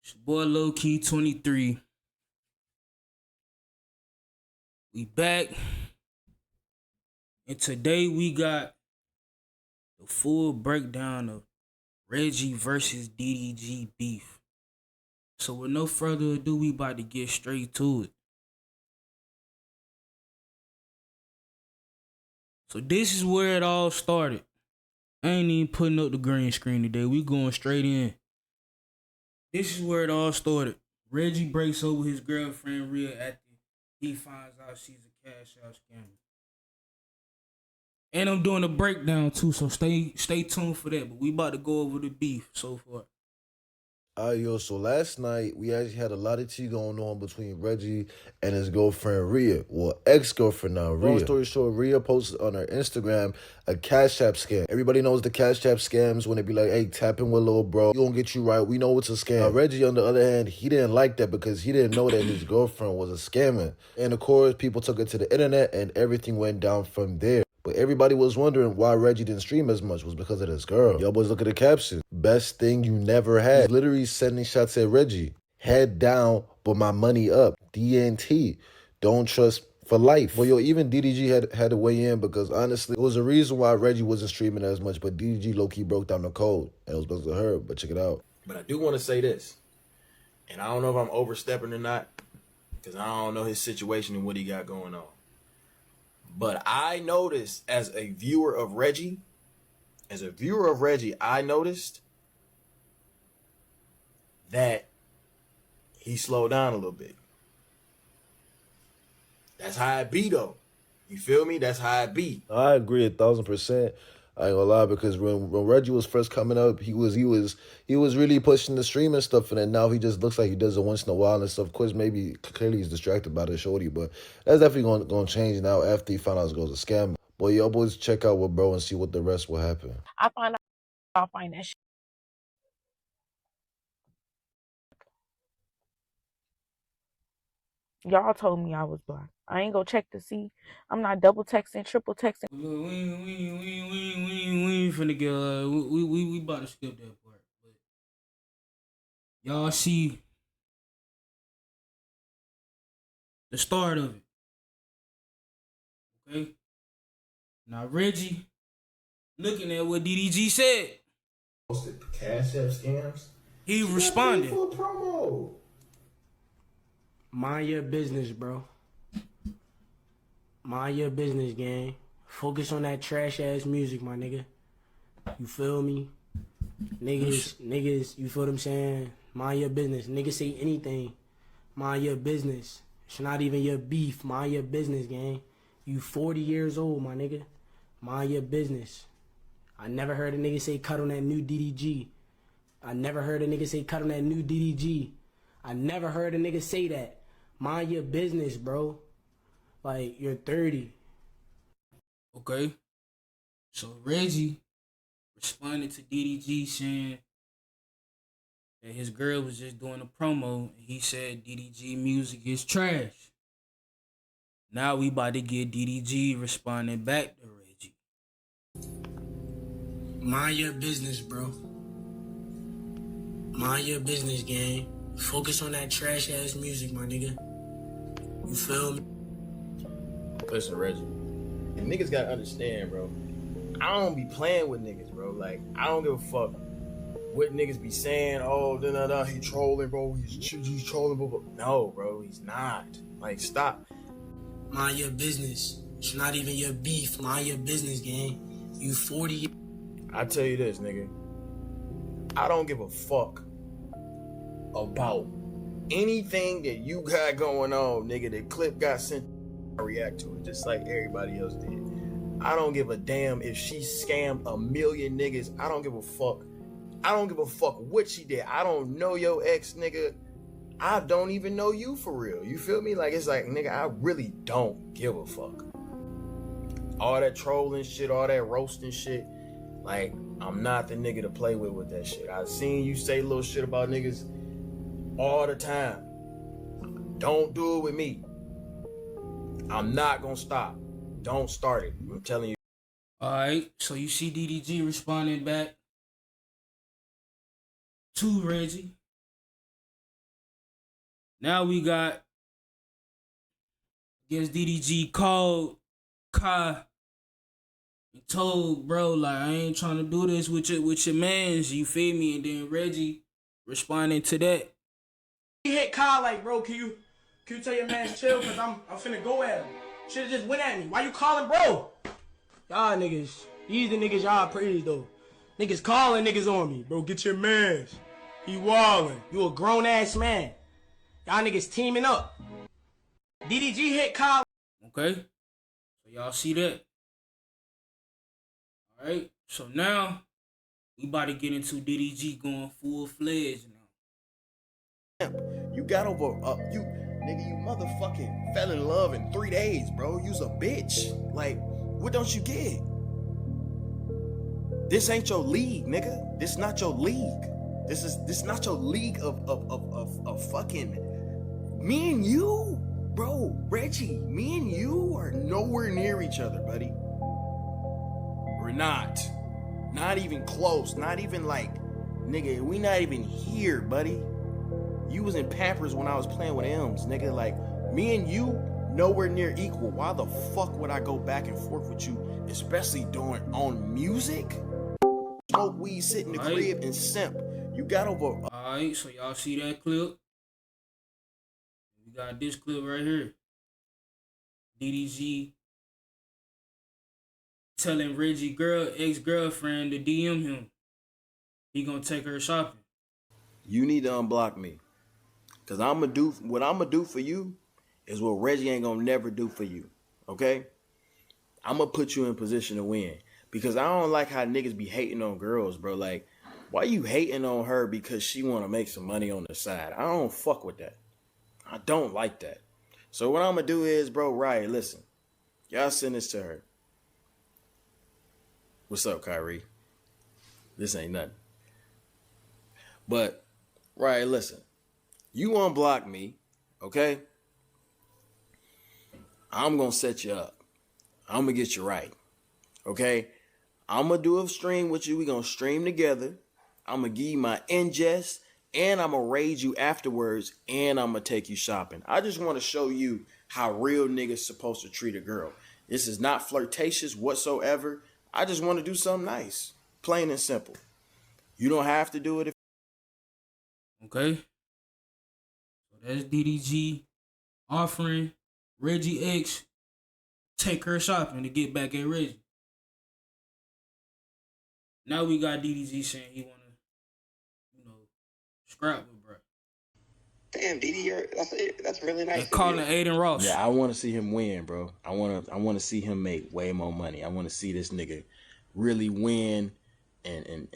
It's your boy Low Key 23. We back. And today we got the full breakdown of Reggie versus DDG beef. So with no further ado, we about to get straight to it. So this is where it all started. I ain't even putting up the green screen today. We going straight in. This is where it all started. Reggie breaks up with his girlfriend Rhea after he finds out she's a cash out scammer. And I'm doing a breakdown too, so stay tuned for that. But we about to go over the beef so far. Yo, so last night we actually had a lot of tea going on between Reggie and his girlfriend Rhea. Well, ex-girlfriend now, Rhea. Long story short, Rhea posted on her Instagram a Cash App scam. Everybody knows the Cash App scams when they be like, hey, tap in with little bro. We gonna get you right. We know it's a scam. Now, Reggie, on the other hand, he didn't like that because he didn't know that his girlfriend was a scammer. And of course, people took it to the internet and everything went down from there. But everybody was wondering why Reggie didn't stream as much was because of this girl. Y'all boys look at the caption. Best thing you never had. He's literally sending shots at Reggie. Head down, but my money up. DNT. Don't trust for life. Well, yo, even DDG had to weigh in because honestly, it was a reason why Reggie wasn't streaming as much, but DDG low-key broke down the code. And it was because of her, but check it out. But I do want to say this, and I don't know if I'm overstepping or not, because I don't know his situation and what he got going on. But I noticed as a viewer of Reggie, I noticed that he slowed down a little bit. That's how it be though. You feel me? That's how it be. I agree 1,000%. I ain't gonna lie, because when Reggie was first coming up, he was really pushing the streaming stuff, and then now he just looks like he does it once in a while and stuff. Of course, maybe clearly he's distracted by the shorty, but that's definitely gonna change now after he found out it was a scam. Boy, y'all boys check out with bro and see what the rest will happen. I'll find that shit. Y'all told me I was black. I ain't gonna check to see. I'm not double texting, triple texting. We ain't finna get we about to skip that part. But y'all see the start of it. Okay? Now Reggie, looking at what DDG said, Posted Cash App scams. he responded. For a promo. Mind your business, bro. Mind your business, gang. Focus on that trash ass music, my nigga. You feel me? Niggas, you feel what I'm saying? Mind your business. Niggas say anything. Mind your business. It's not even your beef. Mind your business, gang. You 40 years old, my nigga. Mind your business. I never heard a nigga say cut on that new DDG. I never heard a nigga say cut on that new DDG. I never heard a nigga say that. Mind your business, bro. Like, you're 30. Okay? So Reggie responded to DDG saying that his girl was just doing a promo. And he said DDG music is trash. Now we about to get DDG responding back to Reggie. Mind your business, bro. Mind your business, gang. Focus on that trash ass music, my nigga. You feel me? Listen, Reggie, and niggas gotta understand, bro. I don't be playing with niggas, bro. Like, I don't give a fuck what niggas be saying. Oh, he trolling, bro. He's trolling, bro. No, bro, he's not. Like, stop. Mind your business. It's not even your beef. Mind your business, gang. You 40. I tell you this, nigga. I don't give a fuck about anything that you got going on, nigga. The clip got sent. I react to it just like everybody else did. I don't give a damn if she scammed a million niggas. I don't give a fuck. I don't give a fuck what she did. I don't know your ex, nigga. I don't even know you for real. You feel me? Like, it's like, nigga, I really don't give a fuck. All that trolling shit, all that roasting shit, like, I'm not the nigga to play with that shit. I've seen you say little shit about niggas all the time. Don't do it with me. I'm not gonna stop. Don't start it. I'm telling you. Alright, so you see DDG responding back to Reggie. Now we got against DDG called Kai and told bro like I ain't trying to do this with your mans, you feel me? And then Reggie responding to that. He hit Kyle like, bro, can you tell your man chill? Cause I'm finna go at him. Should've just went at me. Why you calling bro? Y'all niggas, these the niggas y'all praise though. Niggas calling niggas on me. Bro, get your mans. He wildin'. You a grown ass man. Y'all niggas teaming up. DDG hit Kyle. Okay? So y'all see that? Alright? So now we about to get into DDG going full-fledged now. You got over you nigga, you motherfucking fell in love in 3 days, bro. You's a bitch. Like, what don't you get? This ain't your league, nigga. This not your league. This not your league of fucking me and you, bro. Reggie, me and you are nowhere near each other, buddy. We're not even close. Not even like, nigga, we not even here, buddy. You was in Pampers when I was playing with M's, nigga. Like, me and you, nowhere near equal. Why the fuck would I go back and forth with you, especially doing on music? Smoke weed, sit in the crib, and simp. You got over. Alright, so y'all see that clip? We got this clip right here. DDG telling Reggie ex-girlfriend to DM him. He gonna take her shopping. You need to unblock me. Cause what I'm gonna do for you is what Reggie ain't gonna never do for you. Okay? I'm gonna put you in position to win. Because I don't like how niggas be hating on girls, bro. Like, why you hating on her because she wanna make some money on the side? I don't fuck with that. I don't like that. So what I'm gonna do is, bro, Riot, listen. Y'all send this to her. What's up, Kyrie? This ain't nothing. But, Riot, listen. You unblock me, okay? I'm gonna set you up. I'm gonna get you right, okay? I'm gonna do a stream with you. We gonna stream together. I'm gonna give you my ingest, and I'm gonna raid you afterwards, and I'm gonna take you shopping. I just want to show you how real niggas supposed to treat a girl. This is not flirtatious whatsoever. I just want to do something nice, plain and simple. You don't have to do it if. Okay? So that's DDG offering Reggie X take her shopping to get back at Reggie. Now we got DDG saying he wanna, scrap with bro. Damn, DD, that's really nice. And calling Aiden Ross. Yeah, I want to see him win, bro. I want to see him make way more money. I want to see this nigga really win and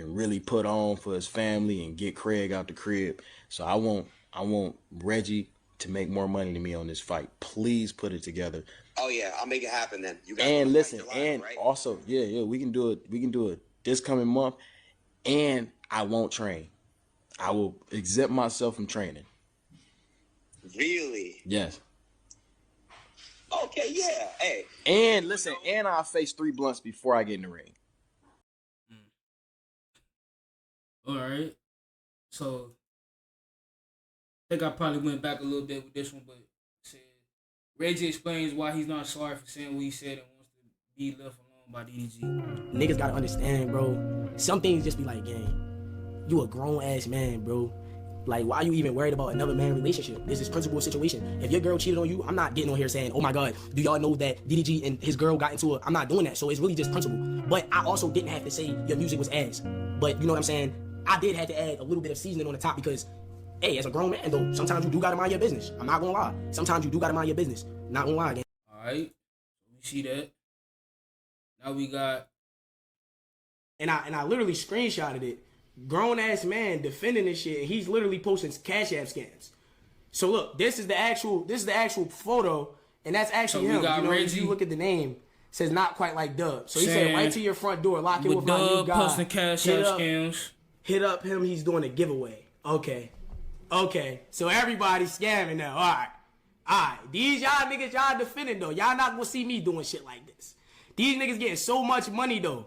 really put on for his family and get Craig out the crib. So I want Reggie to make more money than me on this fight. Please put it together. Oh yeah, I'll make it happen then. You guys and listen, July, and right? also, yeah, we can do it. We can do it this coming month. And I won't train. I will exempt myself from training. Really? Yes. Okay, yeah. Hey. And listen, and I'll face 3 blunts before I get in the ring. All right. So I think I probably went back a little bit with this one, but said Reggie explains why he's not sorry for saying what he said and wants to be left alone by DDG. Niggas gotta understand, bro. Some things just be like, gang, you a grown ass man, bro. Like, why are you even worried about another man relationship? This is principal situation. If your girl cheated on you, I'm not getting on here saying, oh my God, do y'all know that DDG and his girl got into it? I'm not doing that. So it's really just principle. But I also didn't have to say your music was ass. But you know what I'm saying? I did have to add a little bit of seasoning on the top because, hey, as a grown man though, sometimes you do gotta mind your business. I'm not gonna lie. Sometimes you do gotta mind your business. Not gonna lie, gang. All right. We see that. Now we got. And I literally screenshotted it. Grown ass man defending this shit, and he's literally posting Cash App scams. So look, this is the actual photo, and that's actually So we him. got You know, Reggie. if you look at the name, it says not quite like Dub. So he Saying said right to your front door, lock it with my new Dub guy. posting Cash App scams. Hit up him, he's doing a giveaway. Okay. So everybody's scamming now. Alright. These y'all niggas y'all defending though. Y'all not gonna see me doing shit like this. These niggas getting so much money though.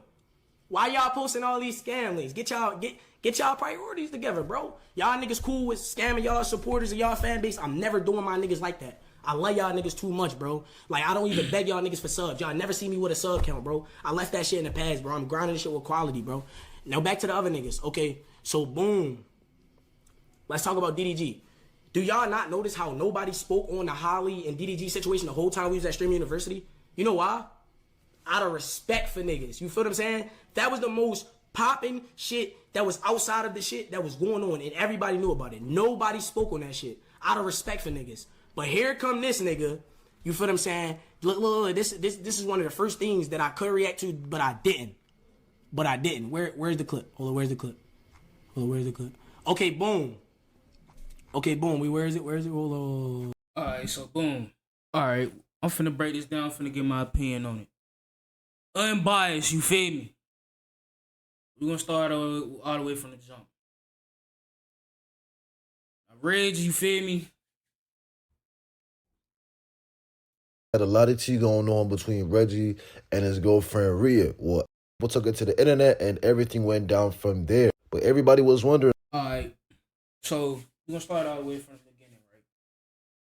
Why y'all posting all these scam links? Get y'all priorities together, bro. Y'all niggas cool with scamming y'all supporters and y'all fan base. I'm never doing my niggas like that. I love y'all niggas too much, bro. Like, I don't even beg y'all niggas for subs. Y'all never see me with a sub count, bro. I left that shit in the past, bro. I'm grinding this shit with quality, bro. Now back to the other niggas. Okay, so boom. Let's talk about DDG. Do y'all not notice how nobody spoke on the Holly and DDG situation the whole time we was at Stream University? You know why? Out of respect for niggas. You feel what I'm saying? That was the most popping shit that was outside of the shit that was going on, and everybody knew about it. Nobody spoke on that shit out of respect for niggas. But here come this nigga. You feel what I'm saying? Look, this is one of the first things that I could react to, but I didn't. Where's the clip? Hold on, where's the clip? Okay, boom. Where is it? Hold on. Alright, so boom. Alright, I'm finna break this down, finna get my opinion on it. Unbiased, you feel me? We're gonna start all the way from the jump. Now, Reggie, you feel me? Had a lot of tea going on between Reggie and his girlfriend Rhea. Well, people took it to the internet and everything went down from there. But everybody was wondering. Alright, so we're gonna start all the way from the beginning, right?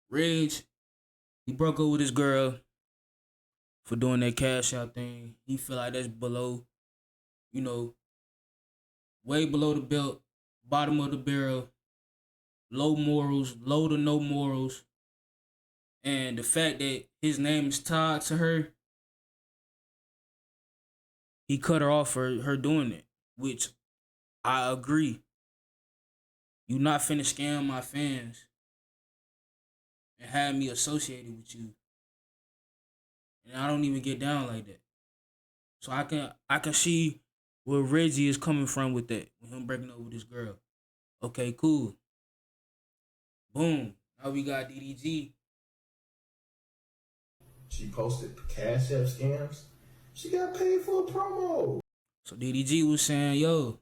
Reg, he broke up with his girl for doing that cash out thing. He feel like that's below, you know, way below the belt, bottom of the barrel, low morals, low to no morals. And the fact that his name is tied to her, he cut her off for her doing it, which I agree. You not finna scam my fans and have me associated with you. And I don't even get down like that. So I can see where Reggie is coming from with that, with him breaking up with his girl. Okay, cool. Boom. Now we got DDG. She posted Cash App scams. She got paid for a promo. So DDG was saying, yo,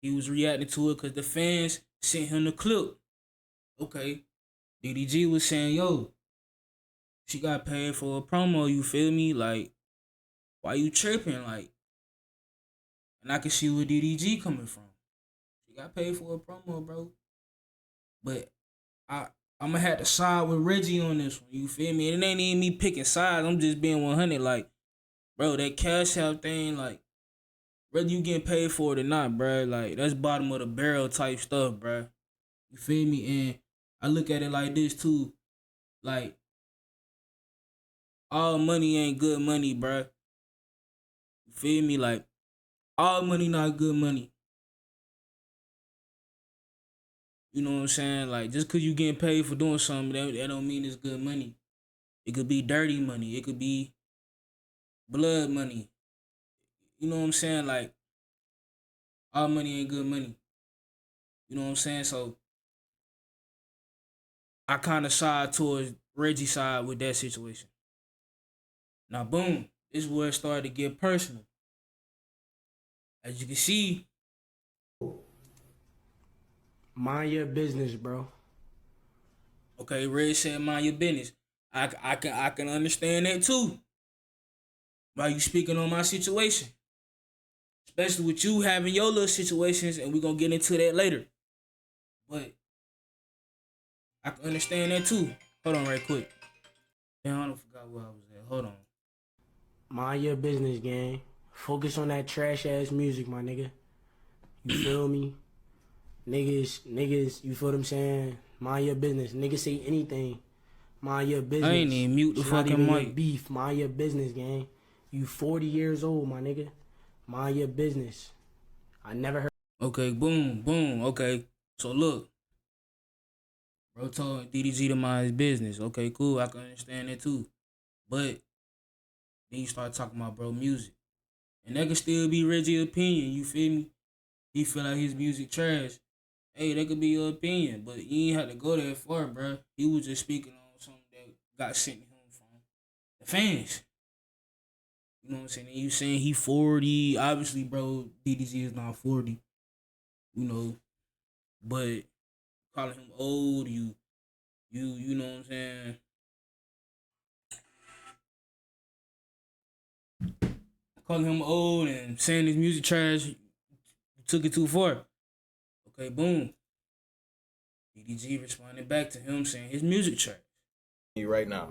he was reacting to it because the fans sent him the clip. Okay. DDG was saying, yo, she got paid for a promo, you feel me? Like, why you tripping? Like, and I can see where DDG coming from. She got paid for a promo, bro. But I'm gonna have to side with Reggie on this one, you feel me? And it ain't even me picking sides, I'm just being 100. Like, bro, that cash out thing, like, whether you getting paid for it or not, bro, like, that's bottom of the barrel type stuff, bro. You feel me? And I look at it like this, too. Like, all money ain't good money, bro. You feel me? Like, all money not good money. You know what I'm saying? Like, just because you getting paid for doing something, that don't mean it's good money. It could be dirty money. It could be blood money. You know what I'm saying? Like, all money ain't good money. You know what I'm saying? So, I kind of side towards Reggie's side with that situation. Now, boom. This is where it started to get personal. As you can see, Mind your business, bro. okay, Red said mind your business. I can understand that too. Why you speaking on my situation? Especially with you having your little situations, and we're gonna get into that later. But I can understand that too. Hold on right quick. Damn, I don't forgot where I was at. Hold on. Mind your business, gang. Focus on that trash ass music, my nigga. You feel me? Niggas, you feel what I'm saying? Mind your business. Niggas say anything. Mind your business. I ain't even mute the It's not fucking even mic. your beef. Mind your business, gang. You 40 years old, my nigga. Mind your business. I never heard. Okay, boom, boom. Okay, so look, bro told DDG to mind his business. Okay, cool. I can understand that too. But then you start talking about bro music, and that could still be Reggie's opinion. You feel me? He feel like his music trash. Hey, that could be your opinion, but you ain't have to go that far, bro. He was just speaking on something that got sent to him from the fans. You know what I'm saying? And you saying he 40. Obviously, bro, DDG is not 40. You know, but calling him old, you know what I'm saying? calling him old and saying his music trash, you took it too far. Okay, boom. DDG responded back to him saying his music trash. Right now.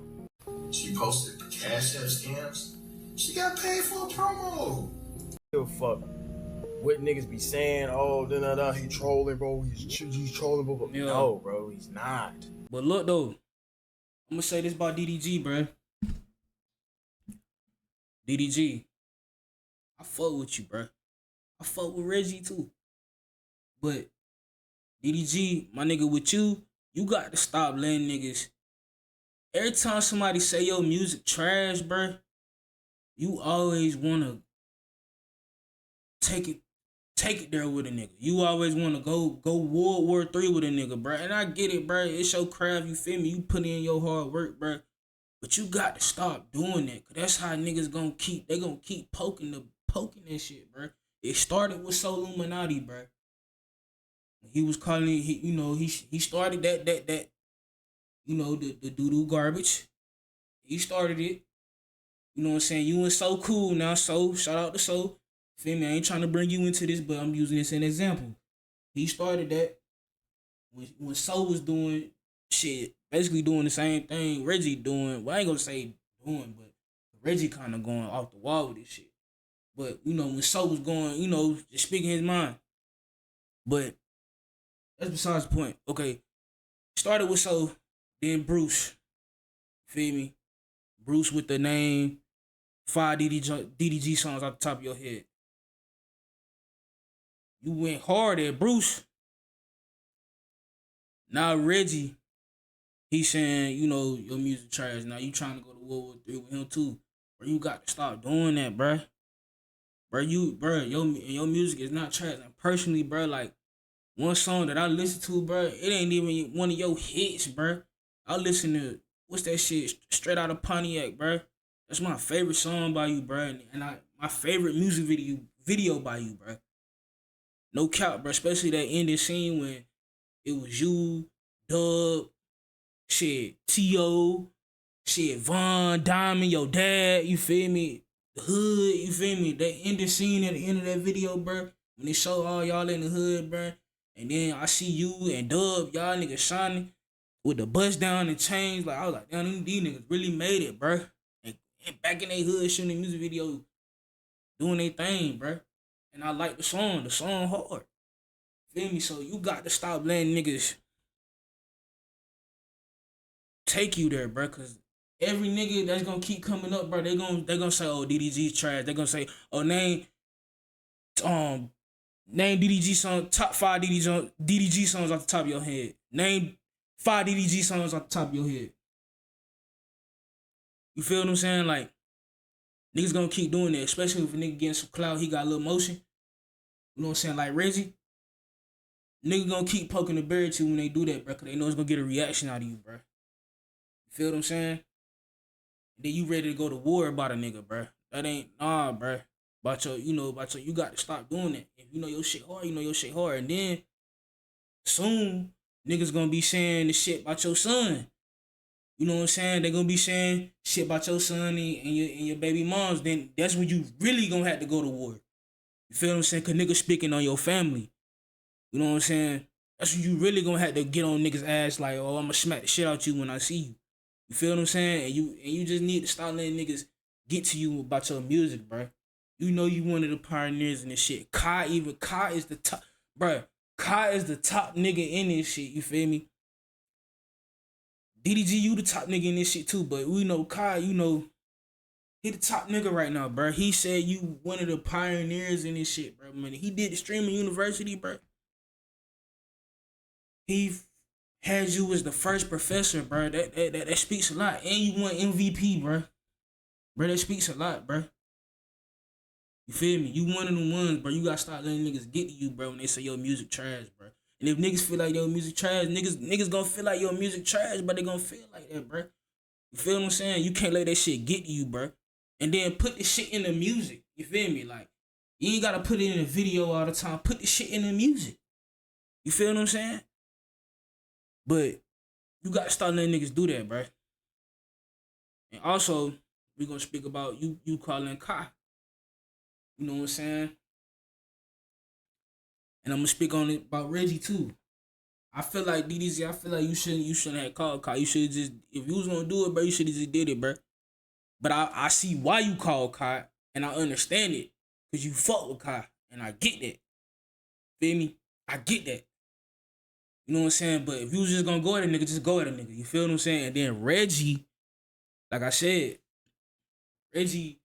She posted the Cash App scams. She got paid for a promo. Give a fuck what niggas be saying. Oh, he trolling, bro. He's trolling, bro. Yeah. No, bro, he's not. But look though, I'm gonna say this about DDG, bro. DDG, I fuck with you, bro. I fuck with Reggie too. But DDG, my nigga, with you, you got to stop letting niggas. Every time somebody say your music trash, bro, you always wanna take it there with a nigga. You always wanna go World War III with a nigga, bro. And I get it, bro. It's your craft, you feel me? You put in your hard work, bro. But you got to stop doing that, cause that's how niggas gonna keep poking that shit, bro. It started with So Illuminati, bro. He was calling it, he started that the doo-doo garbage. He started it. You know what I'm saying? You and So cool now, So. Shout out to So. Feel me? I ain't trying to bring you into this, but I'm using this as an example. He started that when So was doing shit, basically doing the same thing Reggie doing. Well, I ain't gonna say doing, but Reggie kind of going off the wall with this shit. But, when So was going, just speaking his mind. But that's besides the point. Okay. Started with So, then Bruce. Feel me? Bruce with the name 5 DDG songs off the top of your head. You went hard at Bruce. Now Reggie, he's saying, your music trash. Now you trying to go to World War III with him too. Bro, you got to stop doing that, bro. Your music is not trash. And personally, bro, like, one song that I listen to, bro, it ain't even one of your hits, bro. I listen to, what's that shit? Straight Out of Pontiac, bro. That's my favorite song by you, bro. And my favorite music video by you, bro. No cap, bro. Especially that ending scene when it was you, Dub, shit, T.O., shit, Von, Diamond, your dad, you feel me? The hood, you feel me? That ending scene at the end of that video, bro. When they show all y'all in the hood, bro. And then I see you and Dub, y'all niggas shining with the bust down and chains. Like, I was like, damn, these niggas really made it, bro. And back in their hood shooting music video, doing their thing, bro. And I like the song hard. Feel me? So you got to stop letting niggas take you there, bro. Cause every nigga that's gonna keep coming up, bro, they gonna say, oh, DDG's trash. They gonna say, oh, name DDG song, top 5 DDG songs off the top of your head. Name 5 DDG songs off the top of your head. You feel what I'm saying? Like, niggas gonna keep doing that, especially if a nigga getting some clout, he got a little motion. You know what I'm saying? Like Reggie, nigga gonna keep poking the bear to you when they do that, bro, cause they know it's gonna get a reaction out of you, bro. You feel what I'm saying? And then you ready to go to war about a nigga, bro. That ain't, nah, bro. You got to stop doing that. If you know your shit hard, you know your shit hard. And then soon, niggas gonna be saying the shit about your son. You know what I'm saying? They gonna be saying shit about your son and your baby moms. Then that's when you really gonna have to go to war. You feel what I'm saying? Cause niggas speaking on your family. You know what I'm saying? That's when you really gonna have to get on niggas' ass like, oh, I'm gonna smack the shit out you when I see you. You feel what I'm saying? And you just need to stop letting niggas get to you about your music, bro. You know you one of the pioneers in this shit. Kai is the top, bro. Kai is the top nigga in this shit. You feel me? DDG, you the top nigga in this shit too. But we know Kai, he the top nigga right now, bro. He said you one of the pioneers in this shit, bro. Man, he did the streaming university, bro. He had you as the first professor, bro. That speaks a lot. And you won MVP, bro. Bro, that speaks a lot, bro. You feel me? You one of them ones, bro. You gotta stop letting niggas get to you, bro, when they say your music trash, bro. And if niggas feel like your music trash, niggas gonna feel like your music trash, but they gonna feel like that, bro. You feel what I'm saying? You can't let that shit get to you, bro. And then put the shit in the music. You feel me? Like, you ain't gotta put it in a video all the time. Put the shit in the music. You feel what I'm saying? But you gotta start letting niggas do that, bro. And also, we gonna speak about you calling Kai. You know what I'm saying? And I'm gonna speak on it about Reggie too. I feel like DDZ. I feel like you shouldn't have called Kai. You should just, if you was gonna do it, bro, you should have just did it, bro. But I see why you called Kai, and I understand it, cause you fuck with Kai, and I get that. Feel me? I get that. You know what I'm saying? But if you was just gonna go at a nigga, just go at a nigga. You feel what I'm saying? And then Reggie, like I said, Reggie,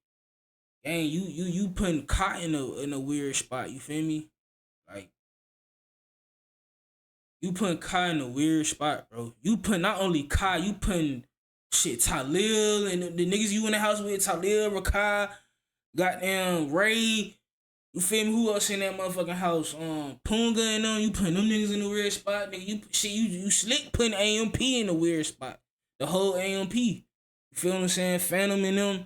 gang, you putting Kai in a weird spot. You feel me? Like, you putting Kai in a weird spot, bro. You put not only Kai, you putting shit Talil and the niggas you in the house with, Talil, Rakai, goddamn Ray. You feel me? Who else in that motherfucking house? Punga and them. You putting them niggas in a weird spot, nigga. You slick putting AMP in a weird spot. The whole AMP. You feel what I'm saying? Phantom and them.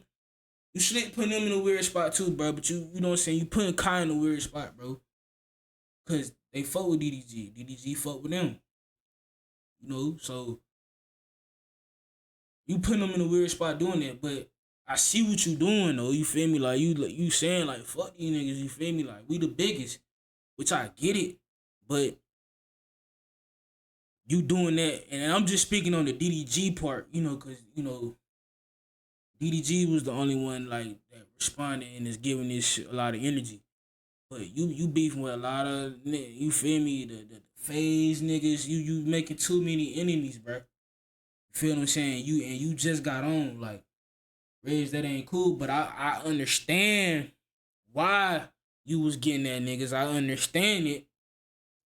You slick putting them in a weird spot too, bro. But you know what I'm saying? You putting Kai in a weird spot, bro. Cause they fuck with DDG. DDG fuck with them. You know, so you putting them in a weird spot doing that. But I see what you doing though. You feel me? Like you saying like fuck these niggas. You feel me? Like we the biggest, which I get it. But you doing that, and I'm just speaking on the DDG part. You know, cause you know DDG was the only one like that responded and is giving this shit a lot of energy. But you beefing with a lot of, you feel me, the phase niggas, you making too many enemies, bro. You feel what I'm saying? You just got on, like, Reg, that ain't cool, but I understand why you was getting at niggas. I understand it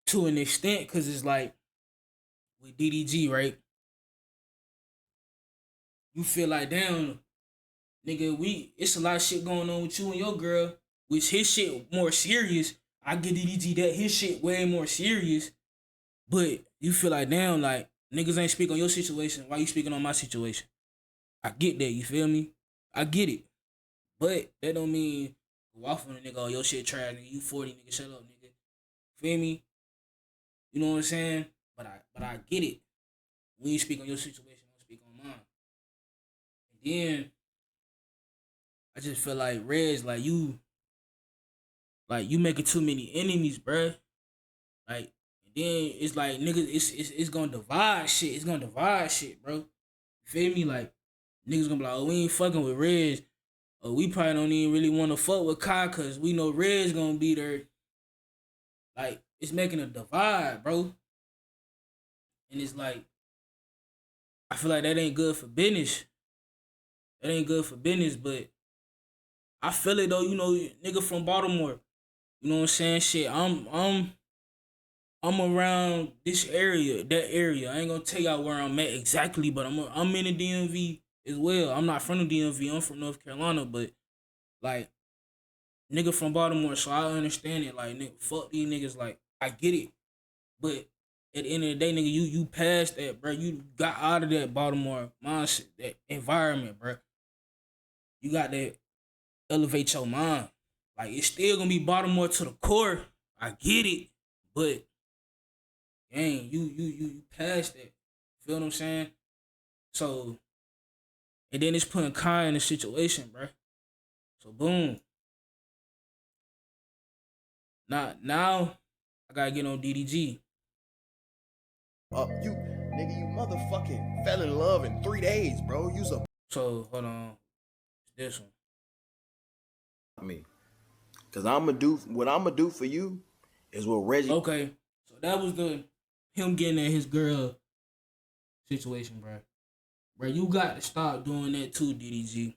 to an extent, cause it's like with DDG, right? You feel like, damn, nigga, it's a lot of shit going on with you and your girl. Which his shit more serious. I get DDG that his shit way more serious. But you feel like, damn, like, niggas ain't speak on your situation. Why you speaking on my situation? I get that, you feel me? I get it. But that don't mean go off on a nigga, oh, your shit trash, nigga. You 40, nigga, shut up, nigga. Feel me? You know what I'm saying? But I get it. When you speak on your situation, don't speak on mine. And then I just feel like Reg, like you making too many enemies, bruh. Like, and then it's like niggas, it's gonna divide shit. It's gonna divide shit, bro. You feel me? Like niggas gonna be like, oh, we ain't fucking with Reg. Or we probably don't even really want to fuck with Kai cause we know Reg gonna be there. Like, it's making a divide, bro. And it's like, I feel like that ain't good for business. That ain't good for business, but I feel it though, you know, nigga from Baltimore. You know what I'm saying? Shit, I'm around this area, that area. I ain't gonna tell y'all where I'm at exactly, but I'm in the DMV as well. I'm not from the DMV. I'm from North Carolina, but like nigga from Baltimore, so I understand it. Like nigga, fuck these niggas. Like I get it, but at the end of the day, nigga, you passed that, bro. You got out of that Baltimore mindset, that environment, bro. You got to elevate your mind. Like it's still gonna be Baltimore to the core. I get it, but dang, you passed that. Feel what I'm saying? So, and then it's putting Kai in a situation, bro. So boom. Now I gotta get on DDG. You nigga, you motherfucking fell in love in 3 days, bro. You's a So hold on. This one. me. Cause what I'ma do for you is what Reggie. Okay. So that was him getting at his girl situation, bro. Bro, you got to stop doing that too, DDG.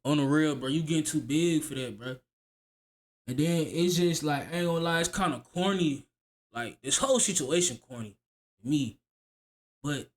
On the real, bro. You getting too big for that, bro. And then it's just like, I ain't gonna lie, it's kind of corny. Like, this whole situation corny to me. But,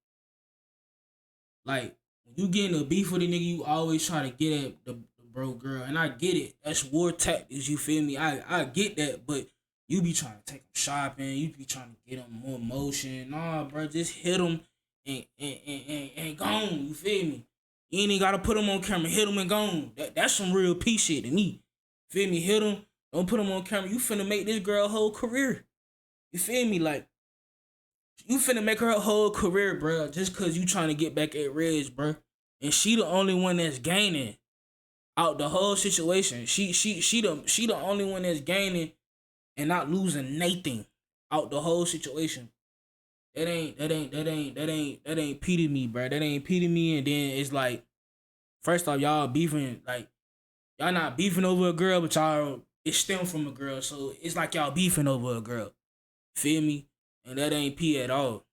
like, when you get in a beef with a nigga, you always try to get at the bro girl. And I get it. That's war tactics, you feel me? I get that, but you be trying to take them shopping. You be trying to get them more motion. Nah, bro, just hit them and gone, you feel me? You ain't even gotta put them on camera. Hit them and gone. That's some real peace shit to me. Feel me? Hit them. Don't put them on camera. You finna make this girl whole career. You feel me? Like, you finna make her whole career, bro, just cause you trying to get back at Reg, bro. And she the only one that's gaining. out the whole situation. She the only one that's gaining and not losing nothing out the whole situation. That ain't P to me, bro. That ain't P to me. And then it's like, first off, y'all beefing, like, y'all not beefing over a girl, but y'all, it stemmed from a girl. So it's like y'all beefing over a girl. Feel me? And that ain't P at all.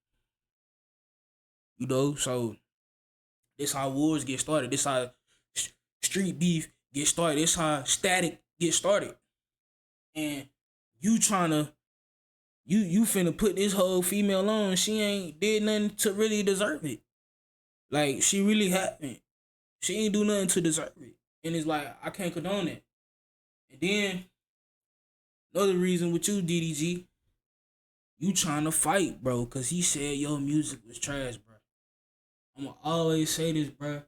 You know, so this how wars get started. This how street beef get started. This how static get started. And you tryna, you finna put this whole female on. She ain't did nothing to really deserve it. Like, she really haven't. She ain't do nothing to deserve it. And it's like, I can't condone it. And then, another reason with you, DDG, you trying to fight, bro, because he said your music was trash, bro. I'm going to always say this, bro.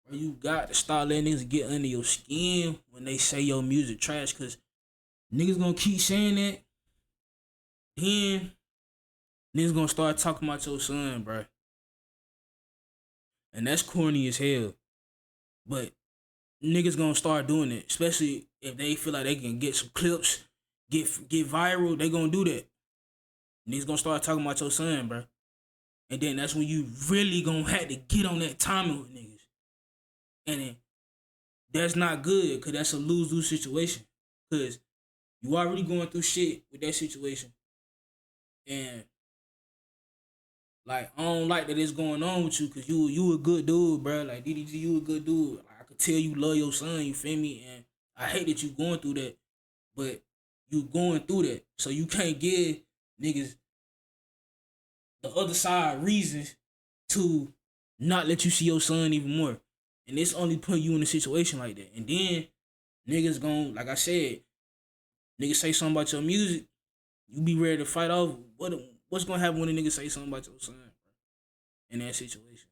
Bro, you got to start letting niggas get under your skin when they say your music trash, because niggas going to keep saying that. Then, niggas going to start talking about your son, bro. And that's corny as hell. But niggas gonna start doing it, especially if they feel like they can get some clips, get viral. They gonna do that. Niggas gonna start talking about your son, bro. And then that's when you really gonna have to get on that timing with niggas. And then that's not good, cause that's a lose-lose situation. Cause you already going through shit with that situation. And like, I don't like that it's going on with you, cause you a good dude, bro. Like, DDG, you a good dude. Like, I could tell you love your son, you feel me? And I hate that you going through that, but you going through that. So you can't give niggas the other side reasons to not let you see your son even more. And it's only putting you in a situation like that. And then niggas gon', like I said, niggas say something about your music, you be ready to fight off. What's gonna happen when a nigga say something about your son, bro? In that situation,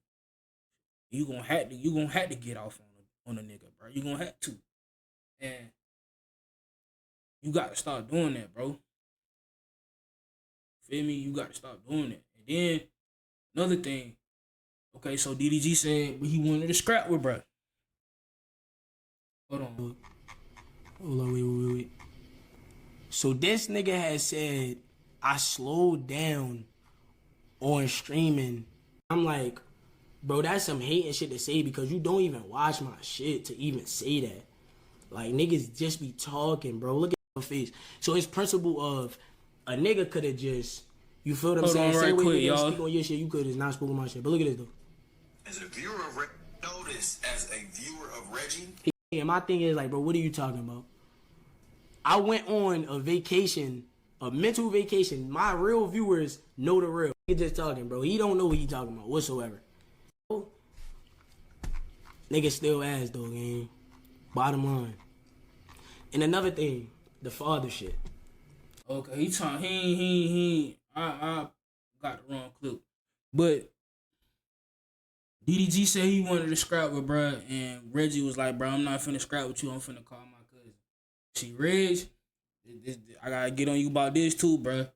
you gonna have to get off on a nigga, bro. You gonna have to, and you got to start doing that, bro. Feel me? You got to start doing it. And then another thing, okay, so DDG said he wanted to scrap with bro. Hold on, wait. So this nigga has said I slowed down on streaming. I'm like, bro, that's some hating shit to say because you don't even watch my shit to even say that. Like, niggas just be talking, bro. Look at your face. So his principle of a nigga could have just, you feel what I'm saying? Right, say quick, y'all. Speak on your shit, you could have not spoken my shit. But look at this though. As a viewer of notice, as a viewer of Reggie. And my thing is like, bro, what are you talking about? I went on a vacation, a mental vacation. My real viewers know the real. He just talking, bro. He don't know what he talking about whatsoever. Nigga still ass though, gang. Bottom line. And another thing, the father shit. Okay, I got the wrong clip. But DDG said he wanted to scrap with bruh, and Reggie was like, bro, I'm not finna scrap with you, I'm finna call my cousin. See, Reg, I gotta get on you about this too, bruh.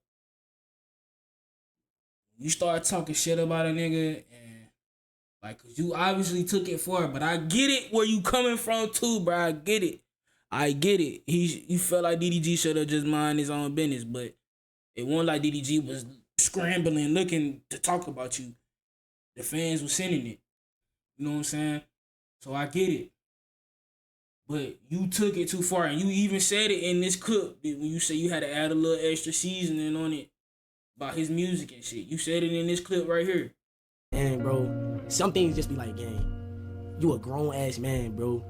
You start talking shit about a nigga, and like, cause you obviously took it for it, but I get it where you coming from too, bro. I get it. You felt like DDG should have just mind his own business, but it wasn't like DDG was scrambling, looking to talk about you. The fans were sending it. You know what I'm saying? So I get it. But you took it too far, and you even said it in this clip when you say you had to add a little extra seasoning on it about his music and shit. You said it in this clip right here. And bro, some things just be like, gang, you a grown ass man, bro.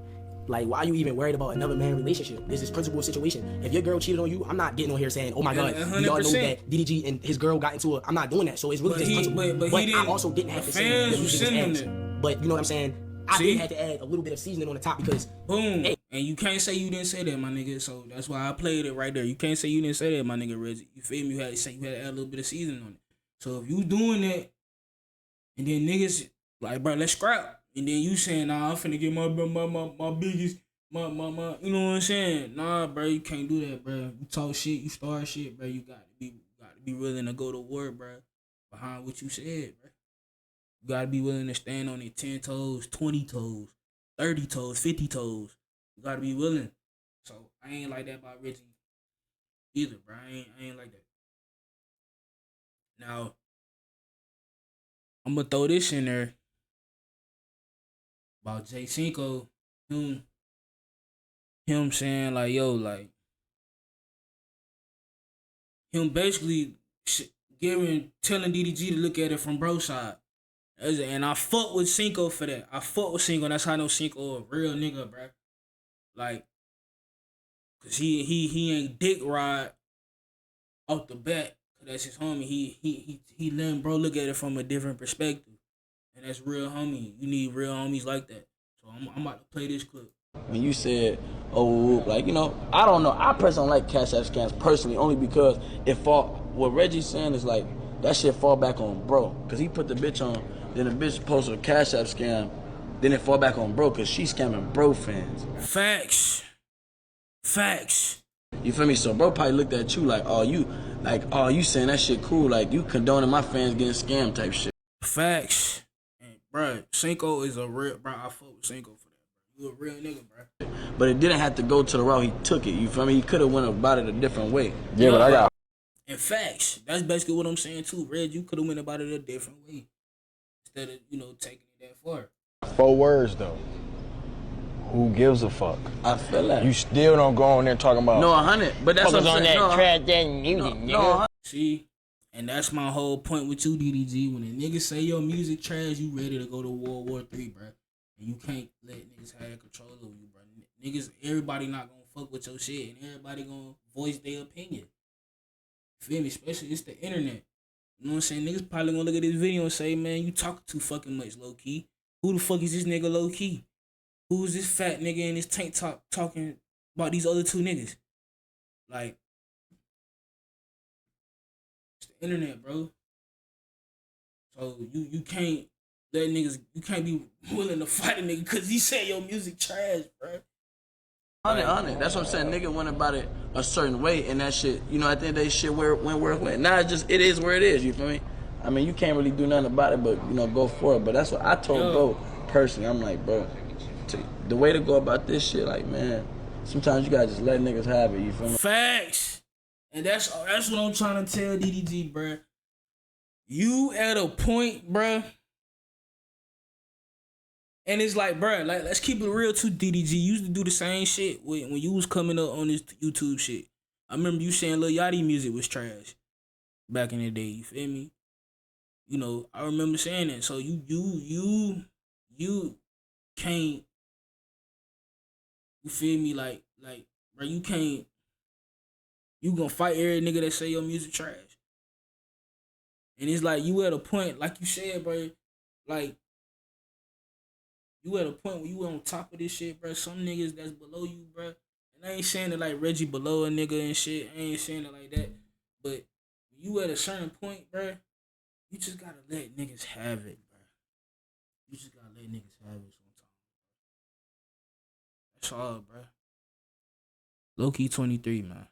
Like, why are you even worried about another man relationship? This is principal situation. If your girl cheated on you, I'm not getting on here saying, oh my God, 100%. we all know that DDG and his girl got into it. I'm not doing that. So it's really just principle. But I also didn't have to say that music was ass. But you know what I'm saying? I did have to add a little bit of seasoning on the top because boom. Hey. And you can't say you didn't say that, my nigga. So that's why I played it right there. You can't say you didn't say that, my nigga Reggie. You feel me? You had to say you had to add a little bit of seasoning on it. So if you doing that, and then niggas like, bro, let's scrap. And then you saying, nah, I'm finna get my biggest, my, you know what I'm saying? Nah, bro, you can't do that, bro. You talk shit, you start shit, bro. You got to be willing to go to war, bro, behind what you said, bro. You got to be willing to stand on it 10 toes, 20 toes, 30 toes, 50 toes. You gotta be willing. So I ain't like that about Reggie either, bro. I ain't like that. Now I'm gonna throw this in there about J Cinco. Him, him saying like, yo, like him basically telling DDG to look at it from bro side. And I fuck with Cinco for that. I fuck with Cinco. That's how I know Cinco a real nigga, bro. Like, cause he ain't dick ride off the bat. Cause that's his homie. He letting bro look at it from a different perspective. And that's real homie. You need real homies like that. So I'm about to play this clip. When you said, oh, like, you know, I don't know. I personally don't like Cash App scams personally, only because what Reggie's saying is like, that shit fall back on bro. Because he put the bitch on, then the bitch posted a Cash App scam, then it fall back on bro because she's scamming bro fans. Facts. You feel me? So bro probably looked at you like, oh, you saying that shit cool. Like, you condoning my fans getting scammed type shit. Facts. And, bro, Cinco is a real, bro, I fuck with Cinco for that. You a real nigga, bro. But it didn't have to go to the route he took it. You feel me? He could have went about it a different way. Yeah, but I got. In facts, that's basically what I'm saying too, Reg. You could have went about it a different way instead of taking it that far. 4 words though. Who gives a fuck? I feel like you still don't go on there talking about. No, 100. But that's what I'm saying. On that trash, that music, nigga. See, and that's my whole point with you, DDG. When a nigga say your music trash, you ready to go to World War III, bro. And you can't let niggas have control over you, bro. Niggas, everybody not gonna fuck with your shit, and everybody gonna voice their opinion. Feel me? Especially it's the internet. You know what I'm saying? Niggas probably gonna look at this video and say, man, you talking too fucking much, low key. Who the fuck is this nigga low key? Who's this fat nigga in this tank top talking about these other 2 niggas? Like, it's the internet, bro. So you can't let niggas, you can't be willing to fight a nigga because he said your music trash, bro. 100. That's what I'm saying. Nigga went about it a certain way, and that shit, you know, I think that shit went where it went. Now it is where it is. You feel me? I mean, you can't really do nothing about it, but go for it. But that's what I told bro personally. I'm like, bro, the way to go about this shit, like, man, sometimes you gotta just let niggas have it. You feel me? Facts, and that's what I'm trying to tell DDG, bro. You at a point, bro. And it's like, bro, like, let's keep it real too, DDG. You used to do the same shit when you was coming up on this YouTube shit. I remember you saying Lil Yachty music was trash back in the day, you feel me? You know, I remember saying that. So you can't, you feel me? Like, bro, you can't, you gonna fight every nigga that say your music trash. And it's like, you at a point, like you said, bro, like, you at a point where you on top of this shit, bro. Some niggas that's below you, bro. And I ain't saying it like Reggie below a nigga and shit. I ain't saying it like that. But you at a certain point, bro, you just gotta let niggas have it, bro. You just gotta let niggas have it sometimes. That's all, bro. Low key 23, man.